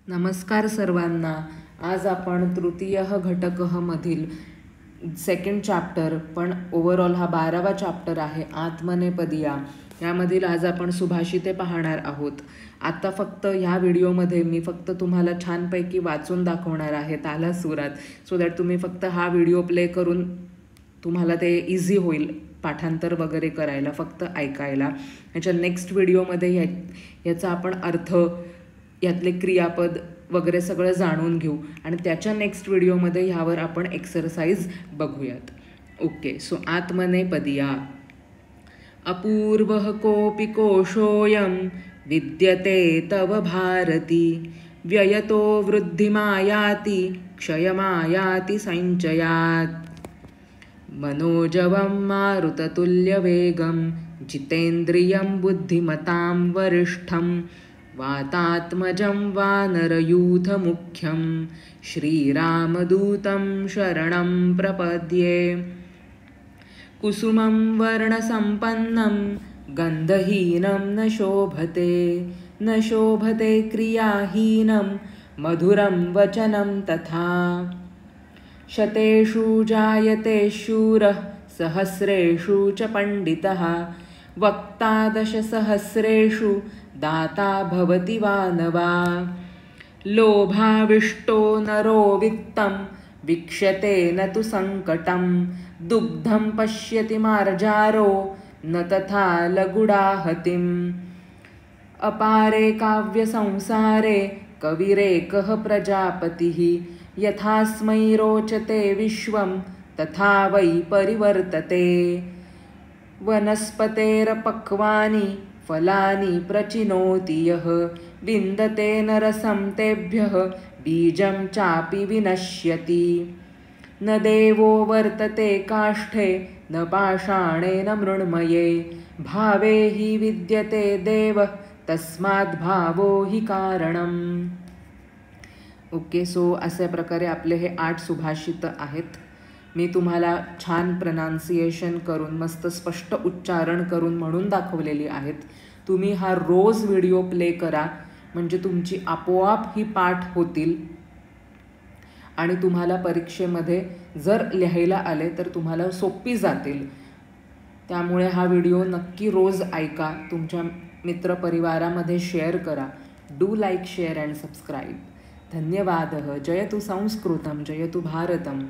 नमस्कार सर्वांना. आज आपण तृतीयः घटकः मधील सेकंड चॅप्टर, पण ओव्हरऑल हा 12वा चॅप्टर आहे, आत्मनेपदिया. यामधील आज आपण सुभाषिते पाहणार आहोत. आता फक्त ह्या व्हिडिओमध्ये मी फक्त तुम्हाला छानपैकी वाचून दाखवणार आहे ताला सुरात, सो दॅट तुम्ही फक्त हा व्हिडिओ प्ले करून तुम्हाला ते इझी होईल पाठांतर वगैरे करायला, फक्त ऐकायला. ह्याच्या नेक्स्ट व्हिडिओमध्ये याचा आपण अर्थ, यातले क्रियापद वगैरे सगळं जाणून घेऊ आणि त्याच्या नेक्स्ट व्हिडिओमध्ये ह्यावर आपण एक्सरसाइज बघूयात. Okay, so आत्मनेपदिया. अपूर्वः कोऽपि कोशोऽयं विद्यते तव भारती, व्ययतो वृद्धिमायाति क्षयमायाति संचयात्. मनोजवं मारुततुल्यवेगं जितेन्द्रियं बुद्धिमतां वरिष्ठं, वातात्मजं वानरयूथमुख्यं श्रीरामदूतं शरणं प्रपद्ये. कुसुमं वर्णसम्पन्नं गन्धहीनं न शोभते, न शोभते क्रियाहीनं मधुरं वचनं तथा. शतेषु जायते शूरः सहस्रेषु च पण्डितः, वक्ता दशसहस्रेषु दाता भवति वानवा. लोभाविष्टो नरो वित्तं वीक्ष्यते न तु सङ्कटं, दुग्धं पश्यति मार्जारो न तथा लघुडाहतिम्. अपारे काव्यसंसारे कविरेकः प्रजापतिः, यथास्मै रोचते विश्वं तथा वै परिवर्तते. वनस्पतेरपक्वानि फलानि प्रचिनोति यः, विन्दते नरसं तेभ्यः बीजं चापि विनश्यति. न देवो वर्तते काष्ठे न पाषाणे न मृण्मये, भावे हि विद्यते देवः तस्माद् भावो हि कारणम्. ओके, सो अशा प्रकारे आपले हे 8 सुभाषित आहेत. मी तुम्हाला छान प्रनाउन्सिएशन करून, मस्त स्पष्ट उच्चारण करून म्हणून दाखवलेली आहेत. तुम्ही हा रोज व्हिडिओ प्ले करा, म्हणजे तुमची आपोआप ही पाठ होतील आणि तुम्हाला परीक्षेमध्ये जर लिहायला आले तर तुम्हाला सोपी जातील. त्यामुळे हा व्हिडिओ नक्की रोज ऐका, तुमच्या मित्रपरिवारामध्ये शेअर करा. Do like, share and subscribe. धन्यवादः. जयतु संस्कृतं, जयतु भारतम्.